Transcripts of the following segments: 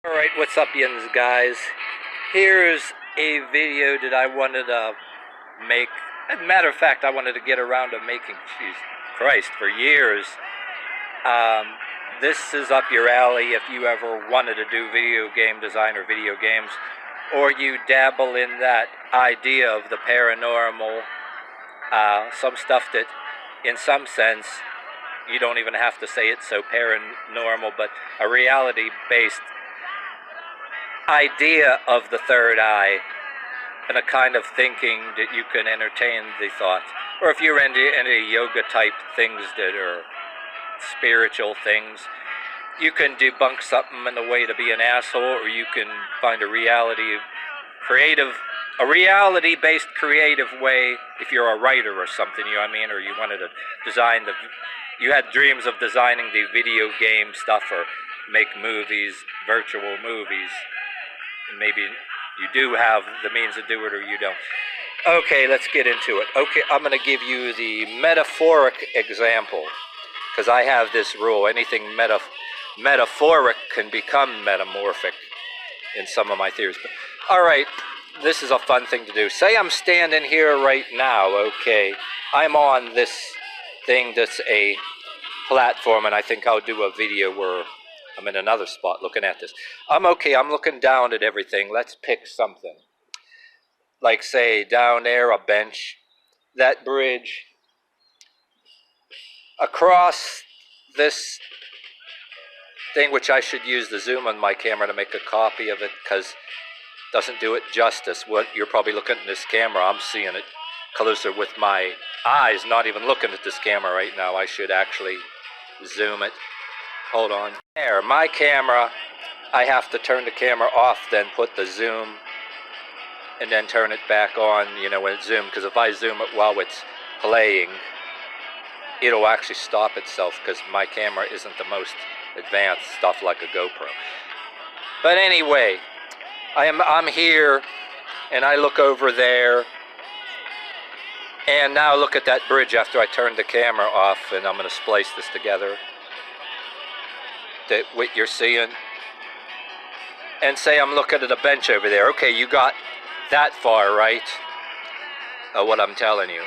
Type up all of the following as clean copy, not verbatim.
Alright, what's up, yins guys? Here's a video that I wanted to make. As a matter of fact, I wanted to get around to making, Jesus Christ, for years. This is up your alley if you ever wanted to do video game design or video games, or you dabble in that idea of the paranormal, some stuff that, in some sense, you don't even have to say it's so paranormal, but a reality-based idea of the third eye and a kind of thinking that you can entertain the thoughts. Or if you're into any yoga type things that are spiritual things, you can debunk something in a way to be an asshole, or you can find a reality-based creative way if you're a writer or something, you know what I mean, or you wanted to design you had dreams of designing the video game stuff or make movies, virtual movies. Maybe you do have the means to do it or you don't. Okay, let's get into it. Okay, I'm going to give you the metaphoric example, because I have this rule. Anything metaphoric can become metamorphic in some of my theories. But, all right, this is a fun thing to do. Say I'm standing here right now, okay. I'm on this thing that's a platform, and I think I'll do a video where I'm in another spot looking at this. I'm looking down at everything. Let's pick something. Like, say, down there, a bench, that bridge. Across this thing, which I should use the zoom on my camera to make a copy of it, because it doesn't do it justice. What you're probably looking at this camera, I'm seeing it closer with my eyes, not even looking at this camera right now. I should actually zoom it. Hold on. There, my camera, I have to turn the camera off, then put the zoom, and then turn it back on, you know, when it's zoomed, because if I zoom it while it's playing, it'll actually stop itself, because my camera isn't the most advanced stuff like a GoPro. But anyway, I'm here, and I look over there, and now look at that bridge after I turned the camera off, and I'm going to splice this together. That what you're seeing, and say I'm looking at a bench over there. Okay, you got that far, right? What I'm telling you.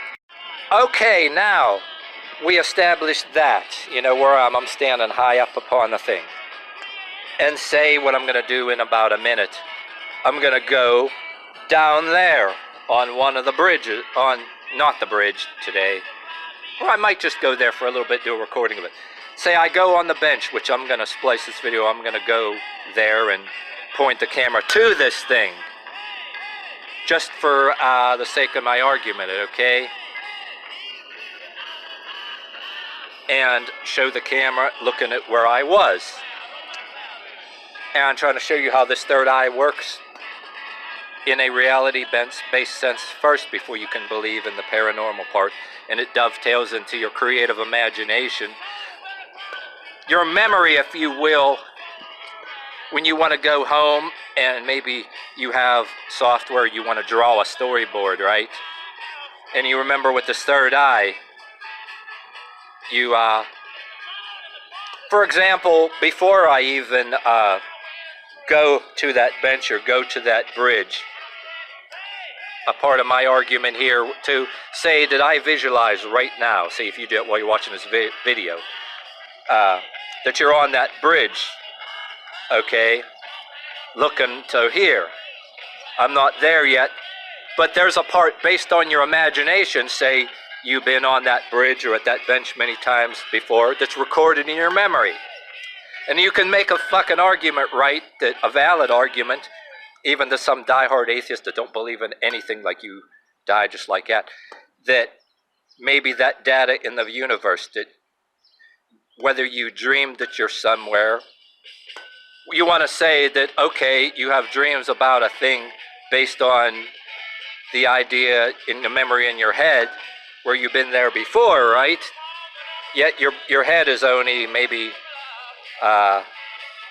Okay, now we established that, you know, where I'm standing high up upon the thing. And say what I'm going to do in about a minute. I'm going to go down there on one of the bridges, not the bridge today, or I might just go there for a little bit, do a recording of it. Say I go on the bench, which I'm going to splice this video, I'm going to go there and point the camera to this thing. Just for the sake of my argument, okay? And show the camera looking at where I was. And I'm trying to show you how this third eye works in a reality-based sense first, before you can believe in the paranormal part. And it dovetails into your creative imagination. Your memory, if you will, when you want to go home and maybe you have software, you want to draw a storyboard, right? And you remember with this third eye, you, for example, before I even go to that bench or go to that bridge, a part of my argument here to say that I visualize right now, see if you do it while you're watching this video, that you're on that bridge, okay, looking to here. I'm not there yet, but there's a part based on your imagination, say you've been on that bridge or at that bench many times before, that's recorded in your memory. And you can make a fucking argument, right, that a valid argument, even to some diehard atheists that don't believe in anything, like you die just like that maybe that data in the universe, that whether you dreamed that you're somewhere, you want to say that, okay, you have dreams about a thing based on the idea in the memory in your head where you've been there before, right? Yet your head is only maybe,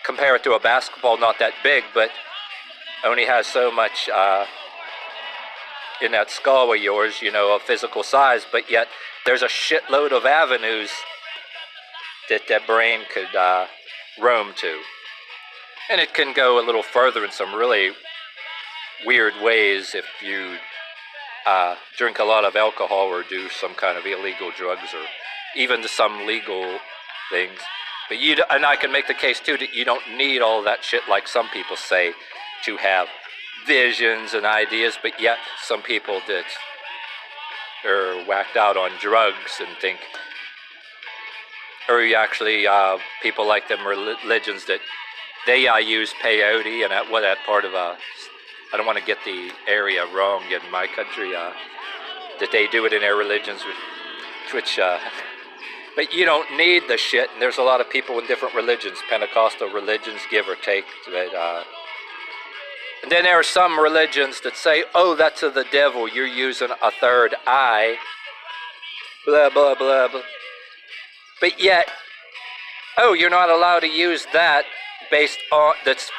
compare it to a basketball, not that big, but only has so much in that skull of yours, you know, of physical size, but yet there's a shitload of avenues that brain could roam to. And it can go a little further in some really weird ways if you drink a lot of alcohol or do some kind of illegal drugs or even to some legal things. But and I can make the case too that you don't need all that shit like some people say to have visions and ideas, but yet some people that are whacked out on drugs and think, or you actually people like them religions that they use peyote and that part of I don't want to get the area wrong in my country, that they do it in their religions, which but you don't need the shit, and there's a lot of people in different religions, Pentecostal religions, give or take, that and then there are some religions that say, oh, that's of the devil, you're using a third eye, blah, blah, blah, blah. But yet, oh, you're not allowed to use that based on, that's,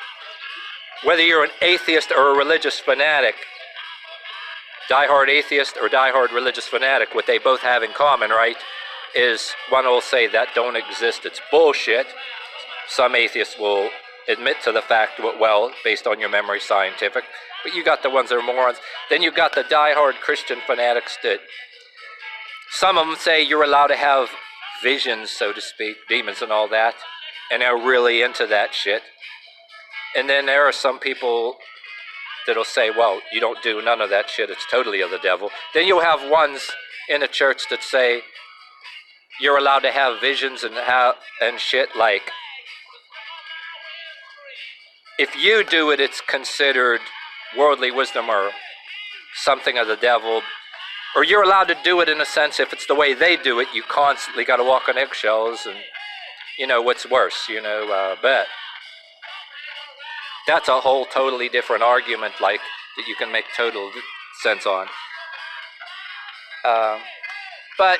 whether you're an atheist or a religious fanatic, diehard atheist or diehard religious fanatic, what they both have in common, right, is one will say that don't exist, it's bullshit. Some atheists will admit to the fact, well, based on your memory, scientific, but you got the ones that are morons. Then you got the diehard Christian fanatics that some of them say you're allowed to have visions, so to speak, demons and all that, and they're really into that shit. And then there are some people that'll say, well, you don't do none of that shit, it's totally of the devil. Then you'll have ones in the church that say you're allowed to have visions and shit, like if you do it, it's considered worldly wisdom or something of the devil. Or you're allowed to do it in a sense, if it's the way they do it, you constantly got to walk on eggshells and, you know, what's worse, you know, but that's a whole totally different argument, like, that you can make total sense on. But,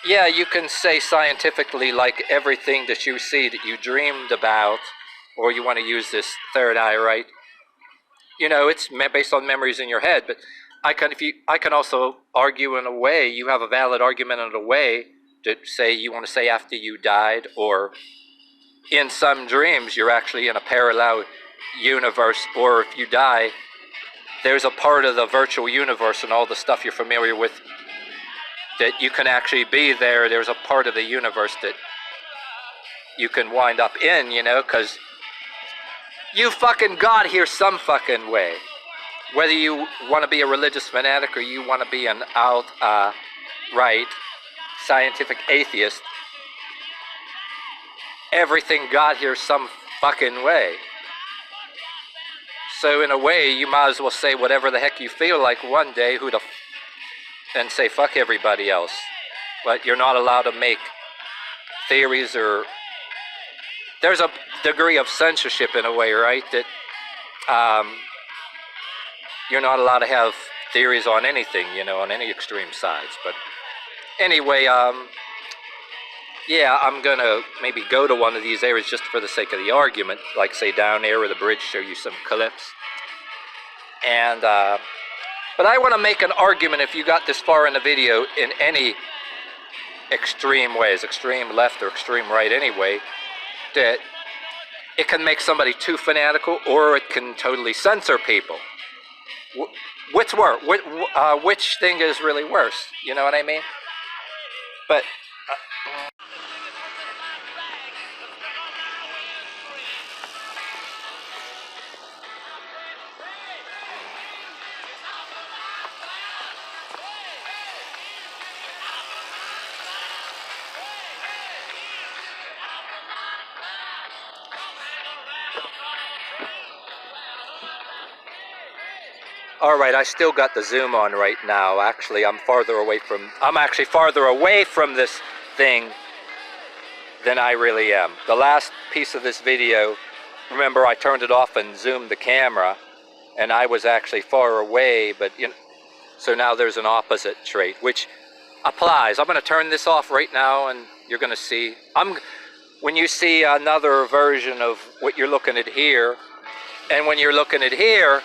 yeah, you can say scientifically, like, everything that you see that you dreamed about, or you want to use this third eye, right? You know, it's based on memories in your head, but I can also argue in a way, you have a valid argument in a way to say you want to say after you died, or in some dreams you're actually in a parallel universe, or if you die, there's a part of the virtual universe and all the stuff you're familiar with that you can actually be there. There's a part of the universe that you can wind up in, you know, because you fucking got here some fucking way. Whether you want to be a religious fanatic or you want to be an outright scientific atheist, everything got here some fucking way. So in a way, you might as well say whatever the heck you feel like one day, and say fuck everybody else. But you're not allowed to make theories, or there's a degree of censorship in a way, right? That you're not allowed to have theories on anything, you know, on any extreme sides. But anyway, yeah, I'm gonna maybe go to one of these areas just for the sake of the argument, like say down there where the bridge, show you some clips. And but I want to make an argument, if you got this far in the video, in any extreme ways, extreme left or extreme right anyway, that it can make somebody too fanatical, or it can totally censor people. What's worse? Which thing is really worse? You know what I mean? But all right, I still got the zoom on right now. Actually, I'm actually farther away from this thing than I really am. The last piece of this video, remember I turned it off and zoomed the camera, and I was actually far away, but you know, so now there's an opposite trait, which applies. I'm going to turn this off right now, and you're going to see, when you see another version of what you're looking at here, and when you're looking at here,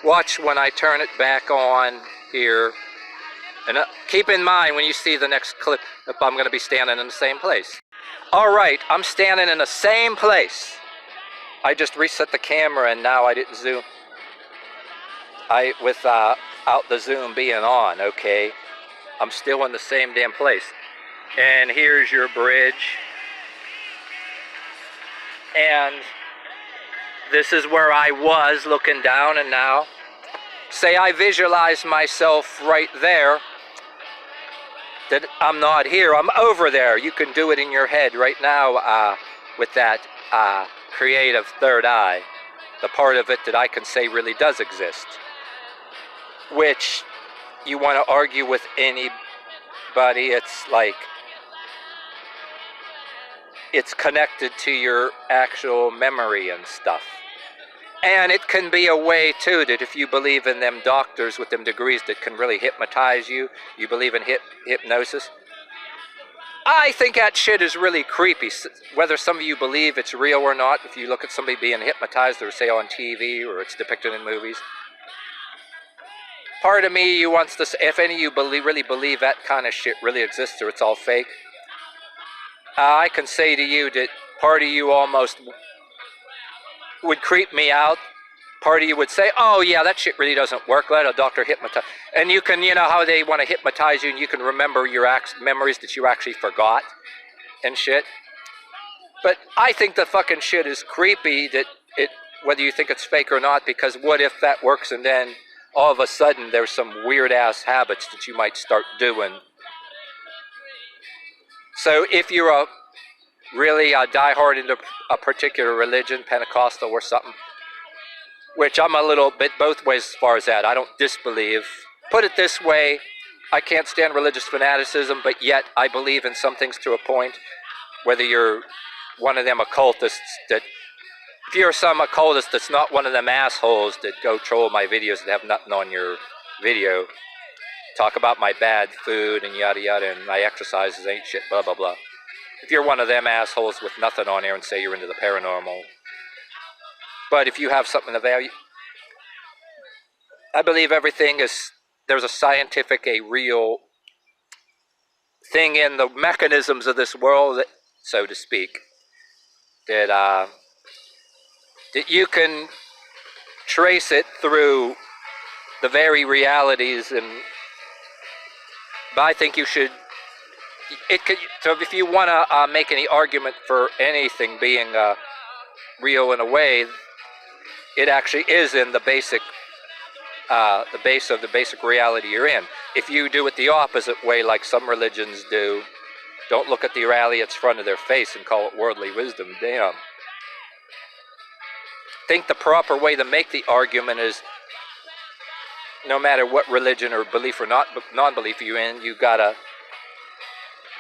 watch when I turn it back on here. And keep in mind when you see the next clip, I'm going to be standing in the same place. All right, I'm standing in the same place. I just reset the camera and now I didn't zoom. Without the zoom being on, okay? I'm still in the same damn place. And here's your bridge. And this is where I was looking down, and now, say I visualize myself right there, that I'm not here, I'm over there. You can do it in your head right now with that creative third eye, the part of it that I can say really does exist, which you want to argue with anybody, it's like, it's connected to your actual memory and stuff. And it can be a way, too, that if you believe in them doctors with them degrees that can really hypnotize you, you believe in hypnosis, I think that shit is really creepy. Whether some of you believe it's real or not, if you look at somebody being hypnotized, or say on TV, or it's depicted in movies, part of me wants to say, if any of you really believe that kind of shit really exists, or it's all fake, I can say to you that part of you almost would creep me out. Part of you would say, oh yeah, that shit really doesn't work, let a doctor hypnotize. And you can, you know how they want to hypnotize you and you can remember your memories that you actually forgot and shit. But I think the fucking shit is creepy, that whether you think it's fake or not, because what if that works and then all of a sudden there's some weird ass habits that you might start doing. So if you're really diehard into a particular religion, Pentecostal or something, which I'm a little bit both ways as far as that. I don't disbelieve. Put it this way, I can't stand religious fanaticism, but yet I believe in some things to a point. Whether you're one of them occultists that, if you're some occultist that's not one of them assholes that go troll my videos that have nothing on your video, talk about my bad food and yada yada and my exercises ain't shit, blah blah blah. If you're one of them assholes with nothing on there and say you're into the paranormal, but if you have something of value, I believe everything is, there's a scientific, a real thing in the mechanisms of this world, that, so to speak, that you can trace it through the very realities, but I think you should, so if you want to make any argument for anything being real in a way, it actually is in the basic, the base of the basic reality you're in. If you do it the opposite way, like some religions do, don't look at the reality that's in front of their face and call it worldly wisdom, damn. I think the proper way to make the argument is, no matter what religion or belief or non-belief you're in, you gotta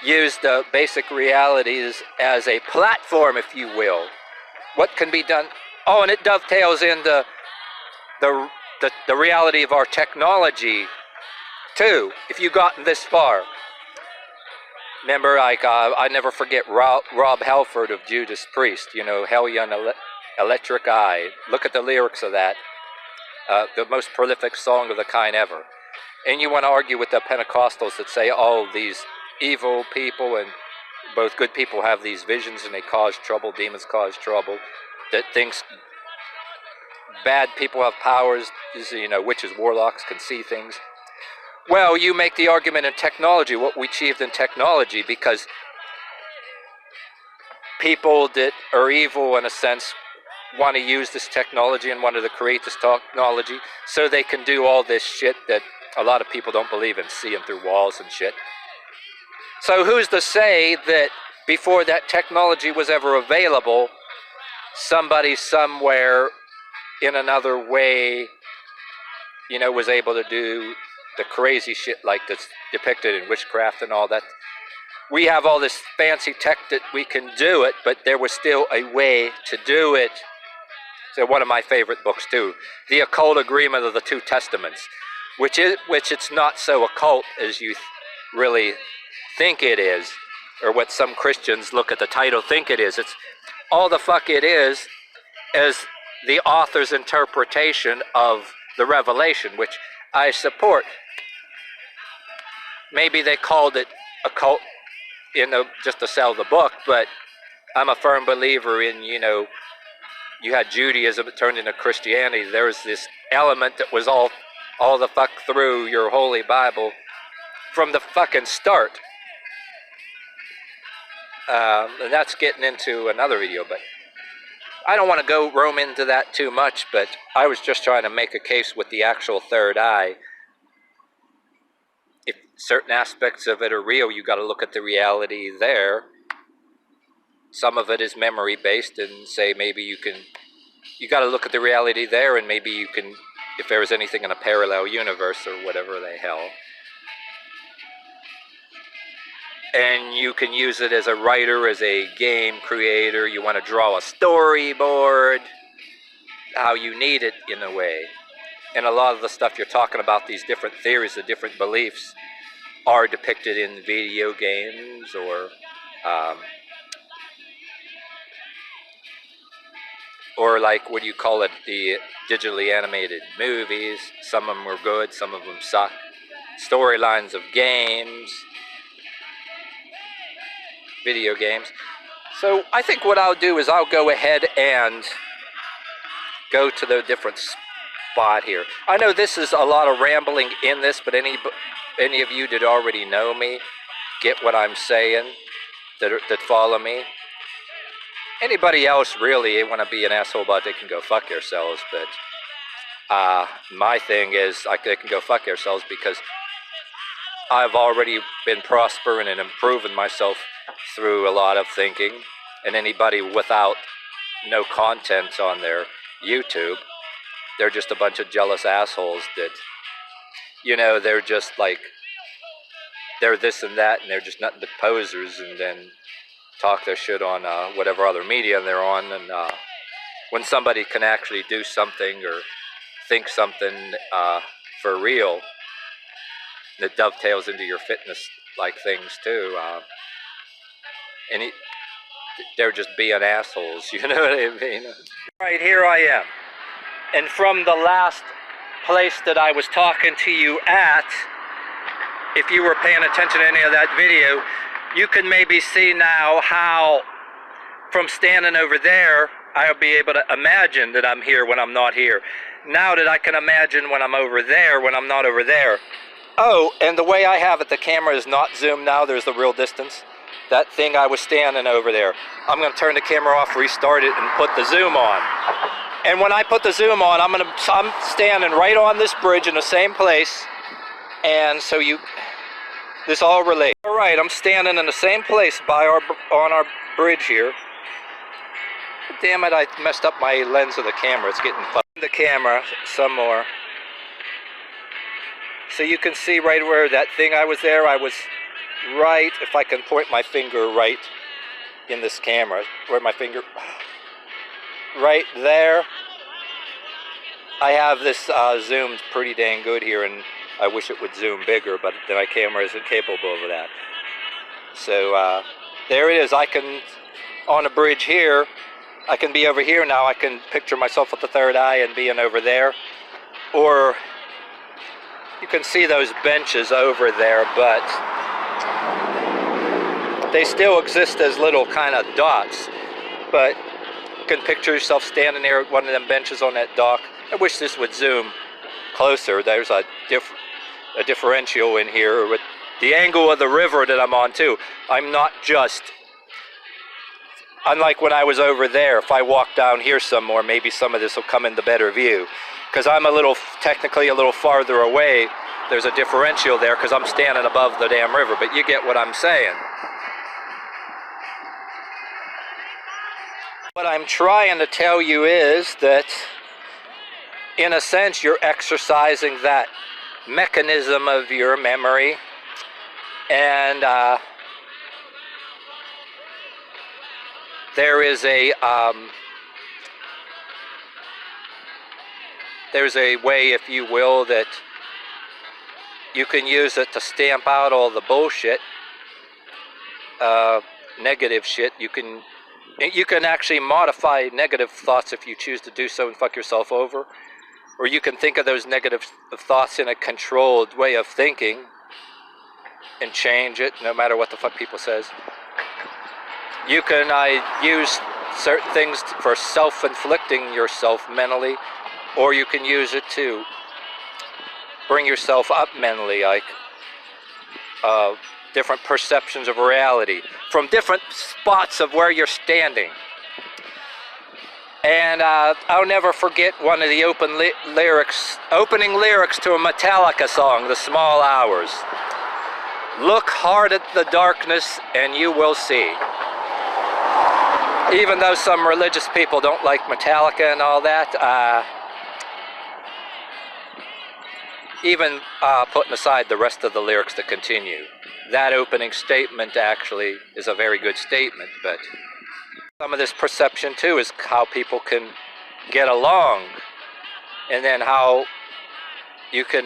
use the basic realities as a platform, if you will. What can be done? Oh, and it dovetails into the reality of our technology, too, if you've gotten this far. Remember, like, I never forget Rob Halford of Judas Priest, you know, Hellion Electric Eye. Look at the lyrics of that. The most prolific song of the kind ever. And you want to argue with the Pentecostals that say, oh, these evil people and both good people have these visions and they cause trouble, demons cause trouble, that thinks bad people have powers, you know, witches, warlocks can see things. Well, you make the argument in technology, what we achieved in technology, because people that are evil, in a sense, want to use this technology and wanted to create this technology so they can do all this shit that a lot of people don't believe in, seeing through walls and shit. So who's to say that before that technology was ever available, somebody somewhere in another way, you know, was able to do the crazy shit like that's depicted in witchcraft and all that. We have all this fancy tech that we can do it, but there was still a way to do it. So one of my favorite books too, The Occult Agreement of the Two Testaments, which it's not so occult as you really think it is, or what some Christians look at the title think it is. It's all the fuck it is the author's interpretation of the revelation, which I support. Maybe they called it occult, you know, just to sell the book, but I'm a firm believer in, you know, you had Judaism, it turned into Christianity. There was this element that was all the fuck through your holy Bible from the fucking start. And that's getting into another video, but I don't want to go roam into that too much, but I was just trying to make a case with the actual third eye. If certain aspects of it are real, you got to look at the reality there. Some of it is memory based, and say maybe you got to look at the reality there, and maybe you can, if there is anything in a parallel universe or whatever the hell. And you can use it as a writer, as a game creator. You want to draw a storyboard, how you need it in a way. And a lot of the stuff you're talking about, these different theories, the different beliefs, are depicted in video games or like, what do you call it, the digitally animated movies. Some of them are good, some of them suck. Storylines of games, video games. So I think what I'll do is I'll go ahead and go to the different spot here. I know this is a lot of rambling in this, but any of you that already know me get what I'm saying, that follow me. Anybody else really want to be an asshole about, they can go fuck yourselves, but my thing is they can go fuck yourselves, because I've already been prospering and improving myself through a lot of thinking, and anybody without no content on their YouTube, they're just a bunch of jealous assholes that, you know, they're just like, they're this and that, and they're just nothing but posers, and then talk their shit on whatever other media they're on. And when somebody can actually do something or think something for real that dovetails into your fitness like things too, and they're just being assholes, you know what I mean? Right, here I am, and from the last place that I was talking to you at, if you were paying attention to any of that video, you can maybe see now how, from standing over there, I'll be able to imagine that I'm here when I'm not here. Now that I can imagine when I'm over there, when I'm not over there. Oh, and the way I have it, the camera is not zoomed now, there's the real distance. That thing I was standing over there. I'm going to turn the camera off, restart it, and put the zoom on. And when I put the zoom on, I'm standing right on this bridge in the same place. And so this all relates. All right, I'm standing in the same place on our bridge here. Damn it, I messed up my lens of the camera. It's getting fucked. The camera some more. So you can see right where that thing I was there. I was right, if I can point my finger right in this camera, where my finger, right there. I have this zoomed pretty dang good here, and I wish it would zoom bigger, but my camera isn't capable of that. So there it is. I can, on a bridge here, I can be over here now. I can picture myself with the third eye and being over there. Or you can see those benches over there, but they still exist as little kind of dots. But you can picture yourself standing there at one of them benches on that dock. I wish this would zoom closer. There's a differential in here with the angle of the river that I'm on too. I'm not just, unlike when I was over there, if I walk down here some more, maybe some of this will come into better view. Because I'm technically a little farther away, there's a differential there because I'm standing above the damn river, but you get what I'm saying. What I'm trying to tell you is that, in a sense, you're exercising that mechanism of your memory, and there's a way, if you will, that you can use it to stamp out all the bullshit, negative shit. You can actually modify negative thoughts if you choose to do so and fuck yourself over. Or you can think of those negative thoughts in a controlled way of thinking and change it, no matter what the fuck people says. You can use certain things for self-inflicting yourself mentally, or you can use it to bring yourself up mentally, like different perceptions of reality from different spots of where you're standing. And I'll never forget one of the opening lyrics to a Metallica song, The Small Hours. Look hard at the darkness and you will see. Even though some religious people don't like Metallica and all that, even putting aside the rest of the lyrics that continue, that opening statement actually is a very good statement. But some of this perception too is how people can get along, and then how you can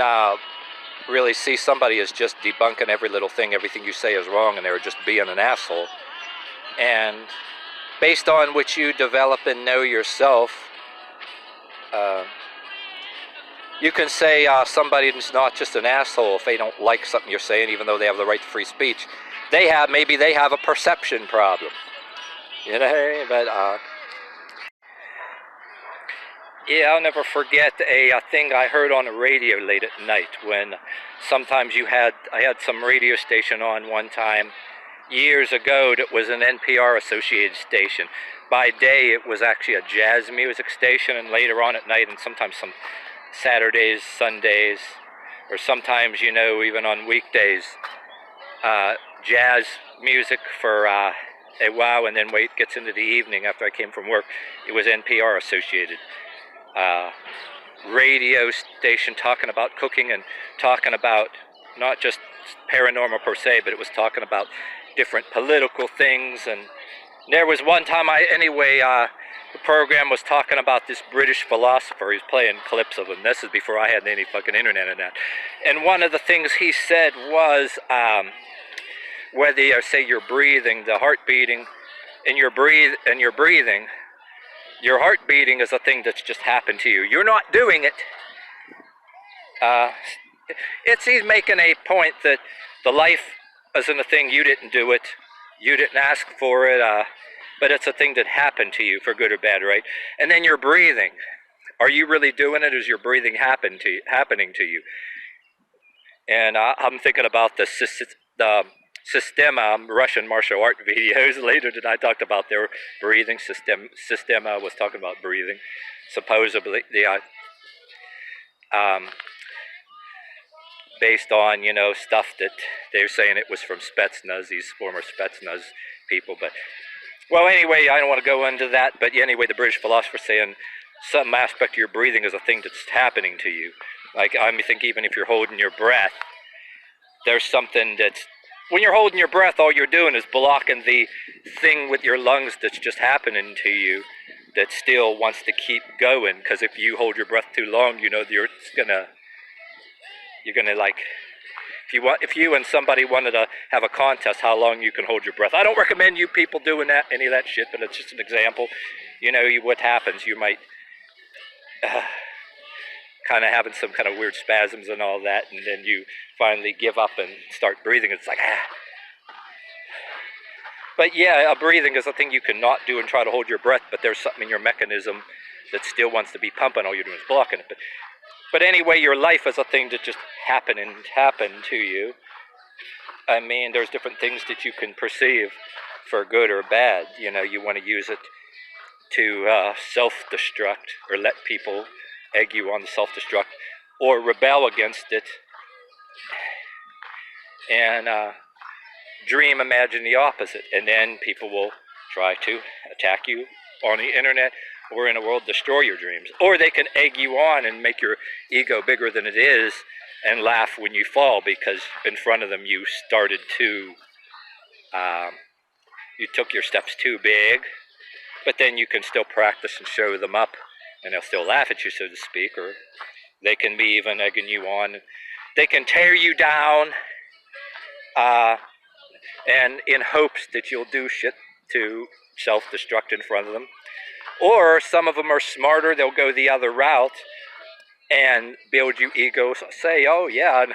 really see somebody as just debunking every little thing, everything you say is wrong, and they're just being an asshole. And based on which you develop and know yourself, you can say somebody is not just an asshole if they don't like something you're saying, even though they have the right to free speech. Maybe they have a perception problem. You know, but yeah, I'll never forget a thing I heard on the radio late at night when sometimes I had some radio station on one time years ago that was an NPR associated station. By day it was actually a jazz music station, and later on at night, and sometimes some Saturdays, Sundays, or sometimes, you know, even on weekdays, jazz music for a while, and then it gets into the evening after I came from work, it was NPR associated. Radio station talking about cooking and talking about not just paranormal per se, but it was talking about different political things. And there was one time the program was talking about this British philosopher. He was playing clips of him. This is before I had any fucking internet and that. And one of the things he said was, whether you say you're breathing, the heart beating, and your breathing, your heart beating is a thing that's just happened to you. You're not doing it. He's making a point that the life isn't a thing, you didn't do it, you didn't ask for it, but it's a thing that happened to you, for good or bad, right? And then your breathing. Are you really doing it, or is your breathing happening to you? And I'm thinking about the Sistema Russian martial art videos later that I talked about their breathing. Sistema was talking about breathing. Supposedly, based on, you know, stuff that they're saying it was from Spetsnaz, these former Spetsnaz people. But, well, anyway, I don't want to go into that. But anyway, the British philosopher saying some aspect of your breathing is a thing that's happening to you. Like, I think even if you're holding your breath, there's something that's, when you're holding your breath, all you're doing is blocking the thing with your lungs that's just happening to you that still wants to keep going. Because if you hold your breath too long, you know, you're gonna like, if you and somebody wanted to have a contest how long you can hold your breath. I don't recommend you people doing any of that shit, but it's just an example. You know, what happens, you might kind of having some kind of weird spasms and all that, and then you finally give up and start breathing. It's like, But yeah, breathing is a thing you cannot do and try to hold your breath, but there's something in your mechanism that still wants to be pumping. All you're doing is blocking it. But anyway, your life is a thing that just happened to you. I mean, there's different things that you can perceive for good or bad. You know, you want to use it to self-destruct, or let people egg you on to self-destruct, or rebel against it, and imagine the opposite, and then people will try to attack you on the internet or in a world, destroy your dreams. Or they can egg you on and make your ego bigger than it is and laugh when you fall because in front of them you started to, you took your steps too big, but then you can still practice and show them up and they'll still laugh at you, so to speak, or they can be even egging you on. They can tear you down and in hopes that you'll do shit to self-destruct in front of them. Or some of them are smarter, they'll go the other route and build you ego, say, oh yeah, and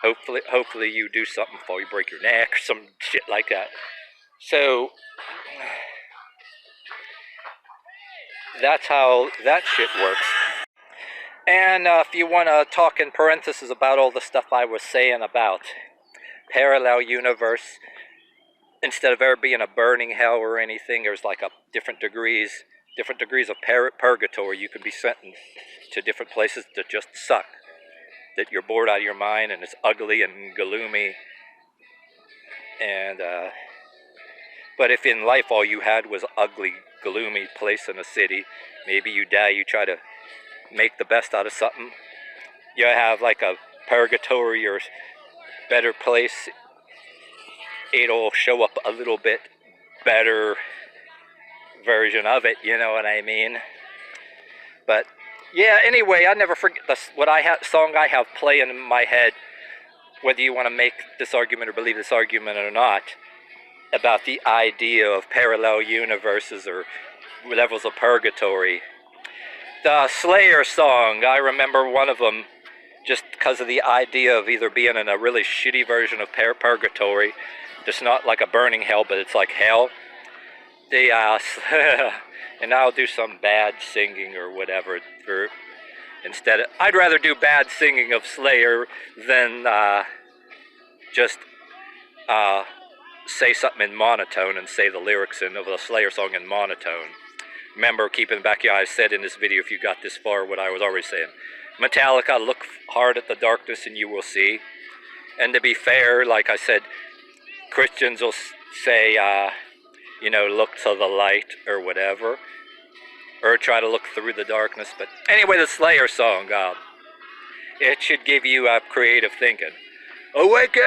hopefully you do something before you break your neck or some shit like that. So that's how that shit works. And if you want to talk in parentheses about all the stuff I was saying about parallel universe, instead of ever being a burning hell or anything, there's like a different degrees of purgatory. You can be sentenced to different places that just suck, that you're bored out of your mind and it's ugly and gloomy. And but if in life all you had was ugly, gloomy place in a city, maybe you die, you try to make the best out of something. You have like a purgatory or better place. It'll show up a little bit better version of it, you know what I mean? But yeah, anyway, I never forget song I have playing in my head, whether you want to make this argument or believe this argument or not, about the idea of parallel universes or levels of purgatory. The Slayer song, I remember one of them just because of the idea of either being in a really shitty version of purgatory, just not like a burning hell, but it's like hell. They and I'll do some bad singing or whatever instead. I'd rather do bad singing of Slayer than just say something in monotone and say the lyrics of the Slayer song in monotone. Remember, keep in the back of your eyes, said in this video, if you got this far, what I was already saying. Metallica, look hard at the darkness and you will see. And to be fair, like I said, Christians will say, you know, look to the light or whatever. Or try to look through the darkness. But anyway, the Slayer song, it should give you creative thinking. Awaken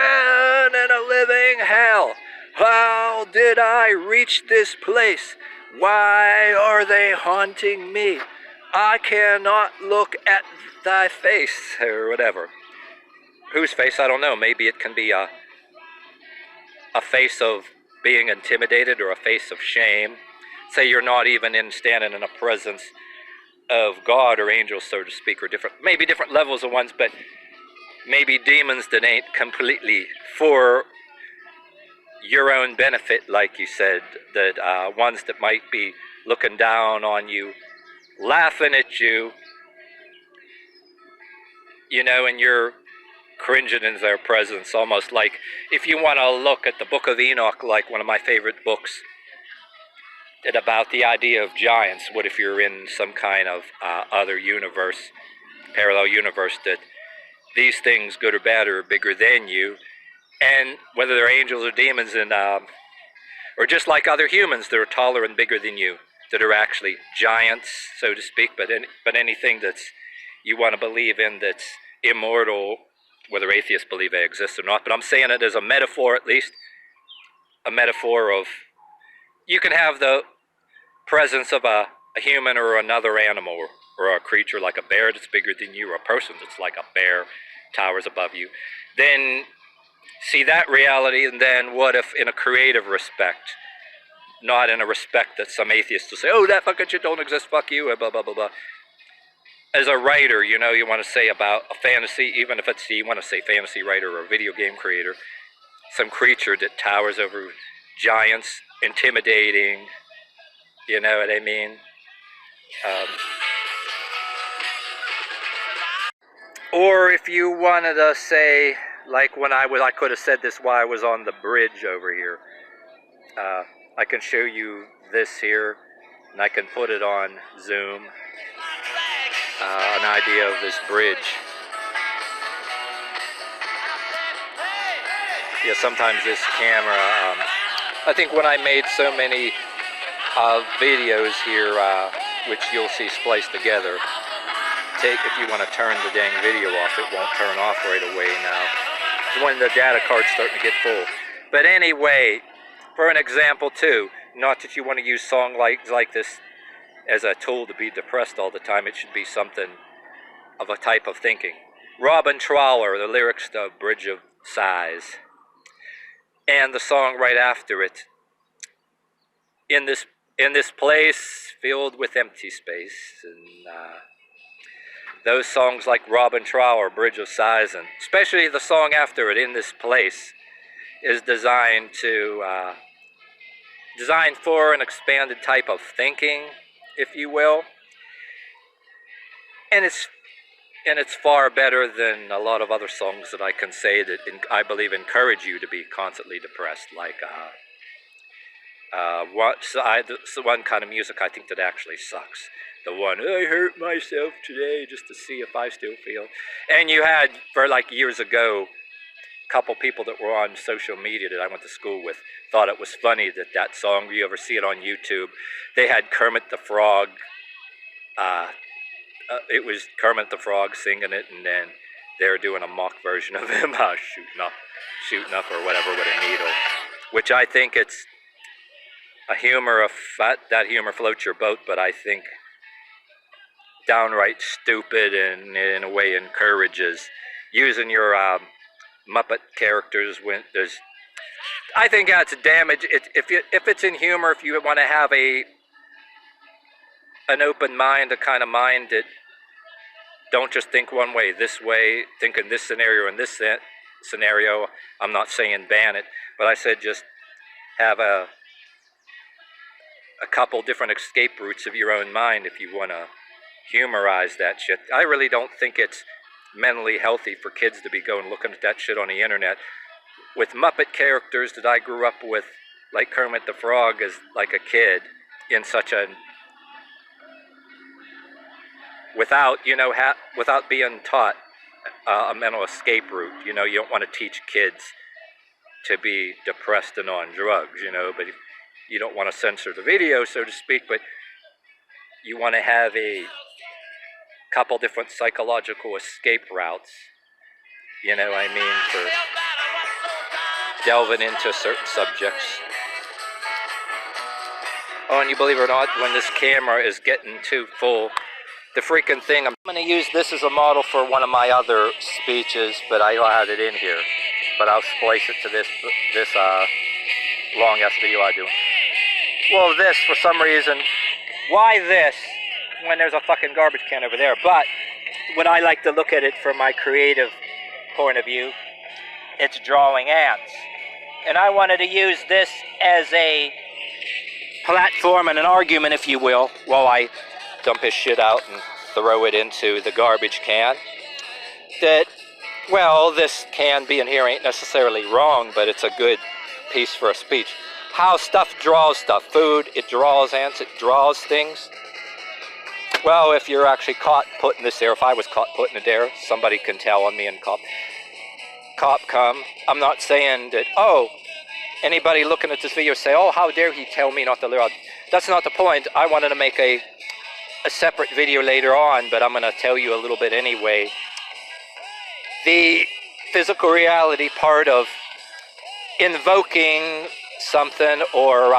in a living hell. How did I reach this place? Why are they haunting me? I cannot look at thy face, or whatever. Whose face? I don't know. Maybe it can be a face of being intimidated or a face of shame. Say you're not even standing in a presence of God or angels, so to speak, or maybe different levels of ones, but maybe demons that ain't completely for your own benefit, like you said, that ones that might be looking down on you, laughing at you, you know, and you're cringing in their presence, almost like if you want to look at the Book of Enoch, like one of my favorite books, about the idea of giants. What if you're in some kind of other universe, parallel universe, that these things, good or bad, are bigger than you, and whether they're angels or demons, and or just like other humans that are taller and bigger than you, that are actually giants, so to speak, but anything that's you want to believe in that's immortal, whether atheists believe they exist or not, but I'm saying it as a metaphor, at least, a metaphor of, you can have the presence of a human or another animal or a creature like a bear that's bigger than you, or a person that's like a bear, towers above you. Then see that reality, and then what if in a creative respect, not in a respect that some atheists will say, oh, that fucking shit don't exist, fuck you, blah, blah, blah, blah. As a writer, you know, you want to say about a fantasy, even if it's, you want to say fantasy writer or a video game creator, some creature that towers over giants, intimidating, you know what I mean? Or if you wanted to say, like when I could have said this while I was on the bridge over here. I can show you this here, and I can put it on Zoom. An idea of this bridge. Yeah, sometimes this camera, I think when I made so many videos here, which you'll see spliced together, if you want to turn the dang video off, it won't turn off right away now. It's when the data card's starting to get full. But anyway, for an example too, not that you want to use songs like this as a tool to be depressed all the time. It should be something of a type of thinking. Robin Troller, the lyrics to Bridge of Sighs, and the song right after it. In this place filled with empty space, and those songs like Robin Trower, Bridge of Sighs, and especially the song after it, In This Place, is designed for an expanded type of thinking, if you will. And it's far better than a lot of other songs that I can say that I believe encourage you to be constantly depressed. Like one kind of music I think that actually sucks. The one, I hurt myself today just to see if I still feel. And you had, for like years ago, a couple people that were on social media that I went to school with thought it was funny that song, you ever see it on YouTube, they had Kermit the Frog, it was Kermit the Frog singing it, and then they were doing a mock version of him shooting up or whatever with a needle, which I think it's a humor of that humor floats your boat, but I think downright stupid and in a way encourages using your Muppet characters when there's. I think that's damage. If it's in humor, if you want to have an open mind, a kind of mind that don't just think one way, this way, think in this scenario and this scenario. I'm not saying ban it, but I said just have a couple different escape routes of your own mind if you want to humorize that shit. I really don't think it's mentally healthy for kids to be going looking at that shit on the internet with Muppet characters that I grew up with, like Kermit the Frog, as like a kid, in such a without being taught a mental escape route. You don't want to teach kids to be depressed and on drugs, but you don't want to censor the video, so to speak, but you want to have a couple different psychological escape routes, for delving into certain subjects. Oh, and you believe it or not, when this camera is getting too full, the freaking thing, I'm going to use this as a model for one of my other speeches, but I don't have it in here. But I'll splice it to this long-ass video I do. Well, this, for some reason, why this when there's a fucking garbage can over there? But when I like to look at it from my creative point of view, it's drawing ants. And I wanted to use this as a platform and an argument, if you will, while I dump his shit out and throw it into the garbage can. That, well, this can being here ain't necessarily wrong, but it's a good piece for a speech. How stuff draws stuff. Food, it draws ants, it draws things. Well, if you're actually caught putting this there, if I was caught putting it there, somebody can tell on me and cop come. I'm not saying that, anybody looking at this video say, how dare he tell me not to learn. That's not the point. I wanted to make a separate video later on, but I'm going to tell you a little bit anyway. The physical reality part of invoking something, or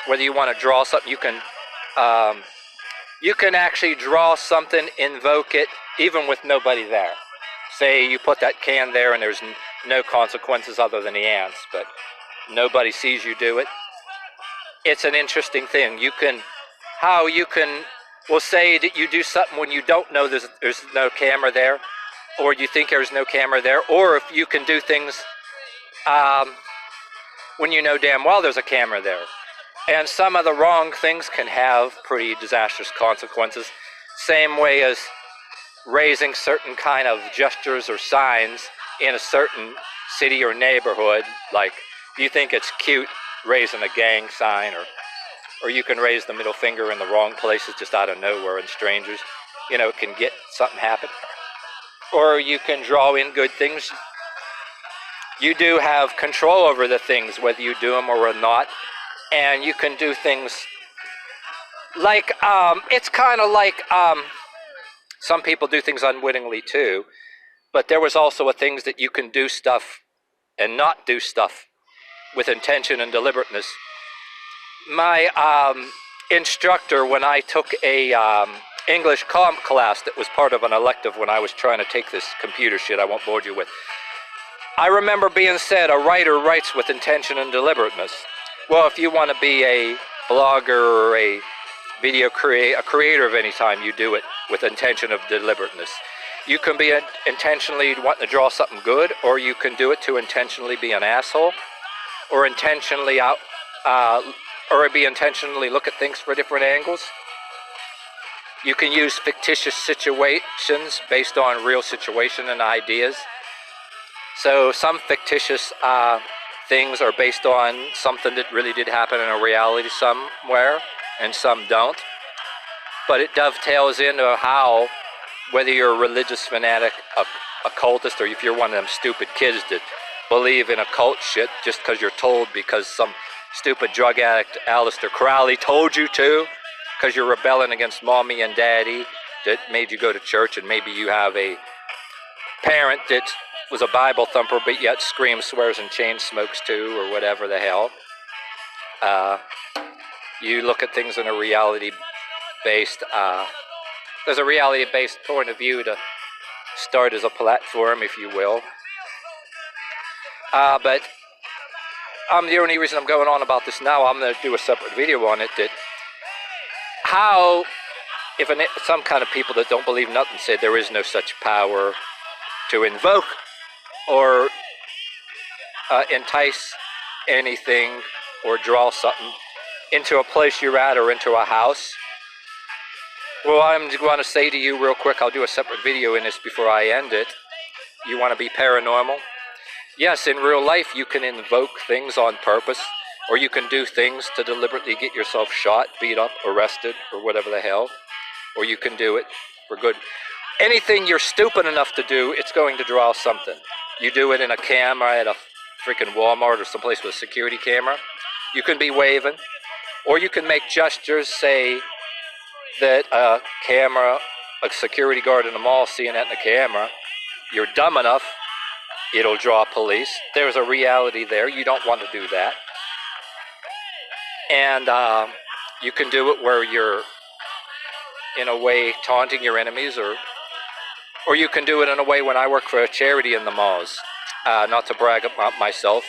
whether you want to draw something, you can actually draw something, invoke it, even with nobody there. Say you put that can there and there's no consequences other than the ants, but nobody sees you do it. It's an interesting thing. We'll say that you do something when you don't know there's no camera there, or you think there's no camera there, or if you can do things when you know damn well there's a camera there. And some of the wrong things can have pretty disastrous consequences. Same way as raising certain kind of gestures or signs in a certain city or neighborhood. Like, you think it's cute raising a gang sign, or you can raise the middle finger in the wrong places just out of nowhere and strangers. It can get something happen. Or you can draw in good things. You do have control over the things, whether you do them or not. And you can do things like, it's kind of like, some people do things unwittingly too, but there was also a things that you can do stuff and not do stuff with intention and deliberateness. My instructor, when I took a English comp class that was part of an elective when I was trying to take this computer shit I won't bore you with, I remember being said, a writer writes with intention and deliberateness. Well, if you want to be a blogger or a video creator of any time, you do it with intention of deliberateness. You can be intentionally wanting to draw something good, or you can do it to intentionally be an asshole, or intentionally or be intentionally look at things for different angles. You can use fictitious situations based on real situation and ideas. So some fictitious things are based on something that really did happen in a reality somewhere, and some don't. But it dovetails into how, whether you're a religious fanatic, occultist, or if you're one of them stupid kids that believe in occult shit just because you're told, because some stupid drug addict Aleister Crowley told you to, because you're rebelling against mommy and daddy that made you go to church, and maybe you have a parent that was a Bible thumper but yet screams, swears, and chain smokes too, or whatever the hell. You look at things in a reality-based, there's a reality-based point of view to start as a platform, if you will. But the only reason I'm going on about this now, I'm going to do a separate video on it, that how, if some kind of people that don't believe nothing said there is no such power to invoke or entice anything or draw something into a place you're at or into a house. Well, I'm going to say to you real quick, I'll do a separate video in this before I end it. You want to be paranormal? Yes, in real life you can invoke things on purpose, or you can do things to deliberately get yourself shot, beat up, arrested, or whatever the hell. Or you can do it for good. Anything you're stupid enough to do, it's going to draw something. You do it in a camera at a freaking Walmart or someplace with a security camera. You can be waving, or you can make gestures, say that a security guard in the mall seeing that in the camera, you're dumb enough, it'll draw police. There's a reality there. You don't want to do that. And you can do it where you're, in a way, taunting your enemies, or you can do it in a way when I work for a charity in the malls, not to brag about myself.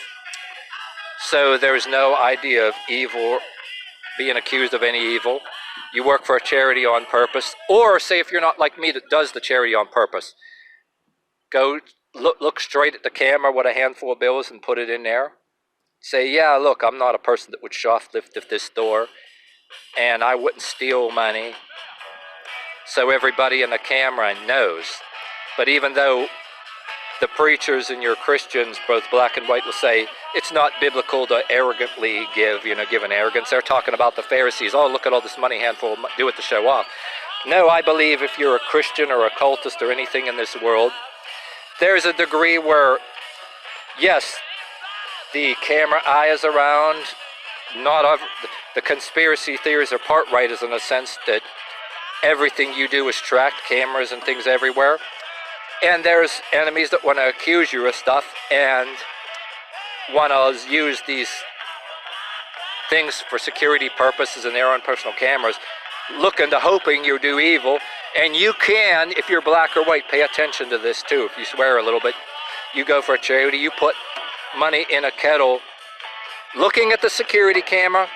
So there's no idea of evil, being accused of any evil. You work for a charity on purpose, or say if you're not like me that does the charity on purpose, go look straight at the camera with a handful of bills and put it in there. Say, yeah, look, I'm not a person that would shoplift at this store, and I wouldn't steal money. So everybody in the camera knows. But even though the preachers and your Christians, both black and white, will say it's not biblical to arrogantly give an arrogance. They're talking about the Pharisees. Oh, look at all this money, handful, do it to show off. No, I believe if you're a Christian or a cultist or anything in this world, there's a degree where, yes, the camera eye is around. The conspiracy theories are part right, is in a sense that everything you do is tracked, cameras and things everywhere. And there's enemies that want to accuse you of stuff and want to use these things for security purposes and their own personal cameras, looking to hoping you do evil. And you can, if you're black or white, pay attention to this too. If you swear a little bit, you go for a charity, you put money in a kettle looking at the security camera,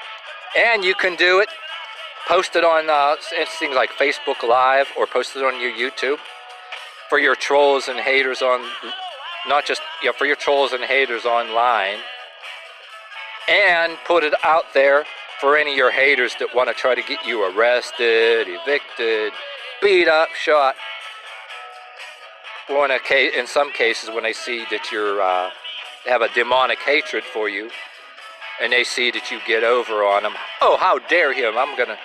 and you can do it, post it on things like Facebook Live, or post it on your YouTube for your trolls and haters on, not just, for your trolls and haters online, and put it out there for any of your haters that want to try to get you arrested, evicted, beat up, shot. Or in some cases, when they see that you're have a demonic hatred for you, and they see that you get over on them, oh, how dare him, I'm gonna,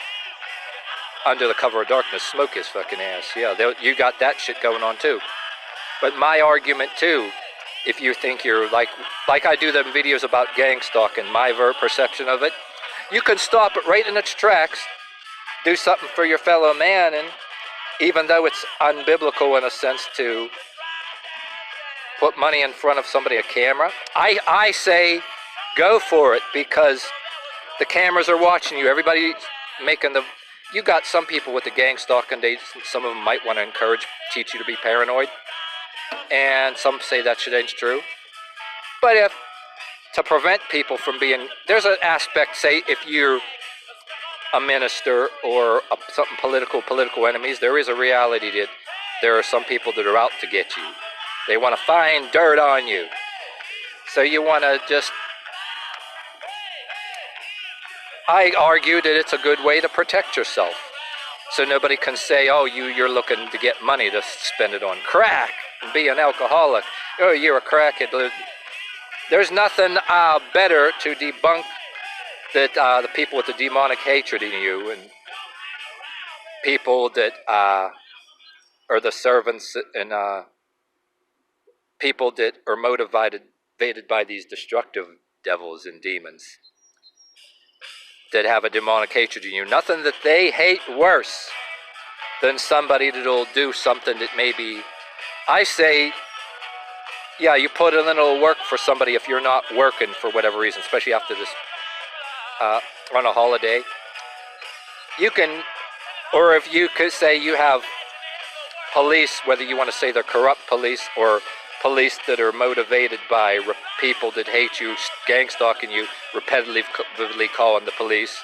under the cover of darkness, smoke his fucking ass. Yeah, you got that shit going on too. But my argument too, if you think you're like I do them videos about gang stalking, my perception of it, you can stop it right in its tracks, do something for your fellow man, and even though it's unbiblical in a sense to put money in front of somebody, a camera, I say go for it, because the cameras are watching you. Everybody's making the... You got some people with the gang stalking, some of them might want to teach you to be paranoid. And some say that shit ain't true. But to prevent people from being... There's an aspect, say, if you're a minister or something political enemies, there is a reality that there are some people that are out to get you. They want to find dirt on you. So you want to just I argue that it's a good way to protect yourself. So nobody can say, oh, you're looking to get money to spend it on crack and be an alcoholic. Oh, you're a crackhead. There's nothing better to debunk that the people with the demonic hatred in you and people that are the servants and people that are motivated by these destructive devils and demons that have a demonic hatred in you. Nothing that they hate worse than somebody that'll do something that maybe, I say, yeah, you put in a little work for somebody if you're not working for whatever reason, especially after this, on a holiday. You can, or if you could say you have police, whether you want to say they're corrupt police or police that are motivated by people that hate you, gang stalking you, repetitively calling the police,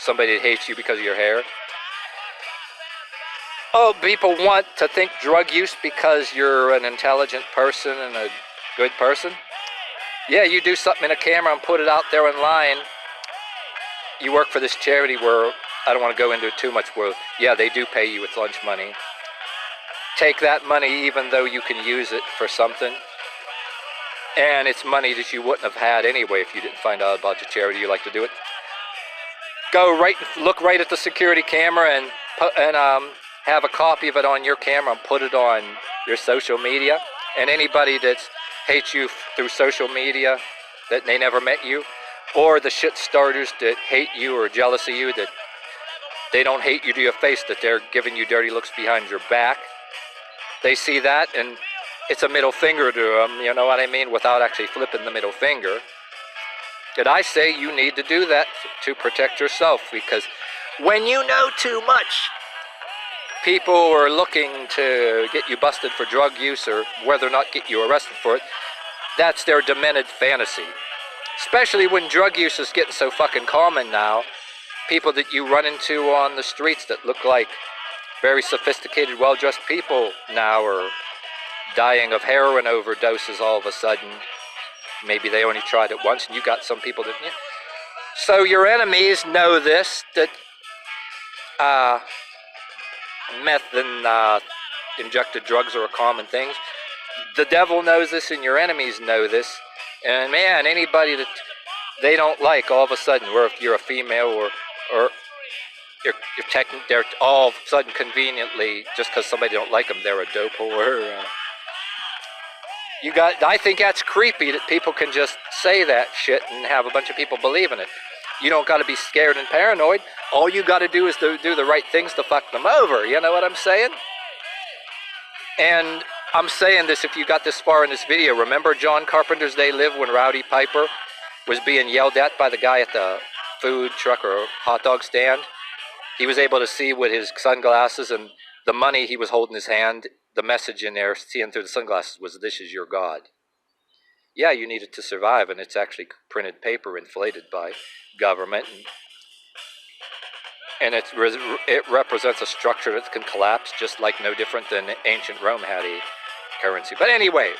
somebody that hates you because of your hair. Oh, people want to think drug use because you're an intelligent person and a good person. Yeah, you do something in a camera and put it out there online. You work for this charity where, I don't want to go into it too much, where, yeah, they do pay you with lunch money. Take that money even though you can use it for something. And it's money that you wouldn't have had anyway if you didn't find out about the charity you like to do it. Go right, look right at the security camera and have a copy of it on your camera and put it on your social media. And anybody that hates you through social media, that they never met you, or the shit starters that hate you or jealous of you, that they don't hate you to your face, that they're giving you dirty looks behind your back. They see that, and it's a middle finger to them, you know what I mean, without actually flipping the middle finger. And I say you need to do that to protect yourself, because when you know too much, people are looking to get you busted for drug use or whether or not get you arrested for it. That's their demented fantasy. Especially when drug use is getting so fucking common now. People that you run into on the streets that look like very sophisticated, well-dressed people now are dying of heroin overdoses all of a sudden. Maybe they only tried it once, and you got some people that... Yeah. So your enemies know this, that meth and injected drugs are a common thing. The devil knows this, and your enemies know this. And man, anybody that they don't like, all of a sudden, or if you're a female or they're all of a sudden conveniently, just because somebody don't like them, they're a dope whore. I think that's creepy that people can just say that shit and have a bunch of people believe in it. You don't got to be scared and paranoid. All you got to do is do the right things to fuck them over. You know what I'm saying? And I'm saying this if you got this far in this video. Remember John Carpenter's They Live when Rowdy Piper was being yelled at by the guy at the food truck or hot dog stand? He was able to see with his sunglasses, and the money he was holding in his hand, the message in there, seeing through the sunglasses, was, "This is your God." Yeah, you need it to survive, and it's actually printed paper inflated by government. And it represents a structure that can collapse, just like no different than ancient Rome had a currency. But anyway,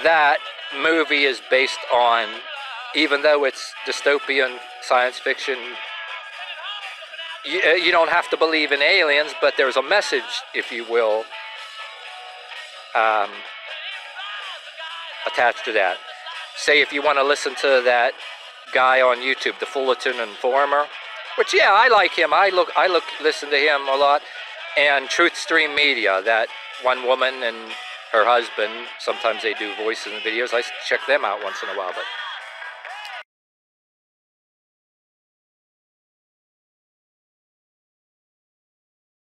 that movie is based on, even though it's dystopian science fiction, you don't have to believe in aliens, but there's a message, if you will, attached to that. Say if you want to listen to that guy on YouTube, the Fullerton Informer, which, yeah, I like him. I listen to him a lot. And Truth Stream Media, that one woman and her husband, sometimes they do voices and videos. I check them out once in a while. But